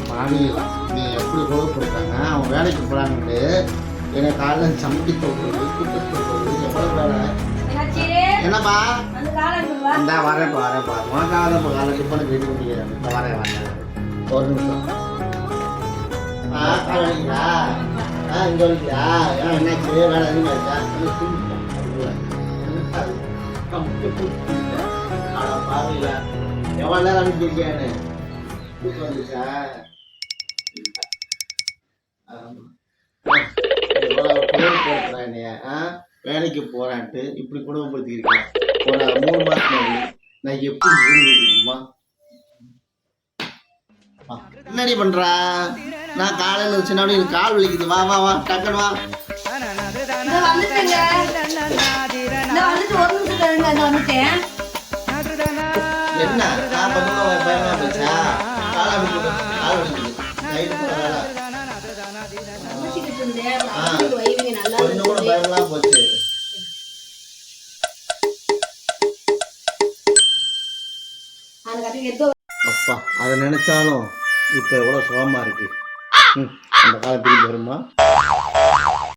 பாடியலாம் நீ எப்படி கோவப்படுத்தாங்க அவன் வேலைக்கு போகிறான்ட்டு என்னை காலைல சமைக்க சொல்றது கூட்ட சொல்றது எவ்வளோ வேலை. என்னப்பா இந்தா வரேன்ப்பா உனக்காக தான் காலை டிஃபனுக்கு ரெடி பண்ணிக்கிறேன். இந்த வரேன் ஒரு நிமிஷம். கால் வலிங்களா? இங்கே வலிங்களா? என்னாச்சு வேலை அதிகமாக இருக்கா? எவ்வளோ நேரம் அனுப்பிச்சிருக்கேன்னு வந்துச்சா? வேலைக்கு போறான்ட்டு இப்படி குடும்பப்படுத்திருக்கேன். ஒரு 3 மாசம் நான் எப்படி தெரியுமா? என்னடி பண்றா? நான் காலையில் சின்ன எனக்கு கால் வலிக்குது. வா வா வா டக்குன்னு வா. என்ன பயமா போச்சா? கால் வலிக்குது கொஞ்சம் கூட பயமெல்லாம் போச்சு. அப்பா அதை நினைச்சாலும் இப்ப எவ்வளவு சுகமா இருக்கு. அந்த காலம் திரும்பி வருமா?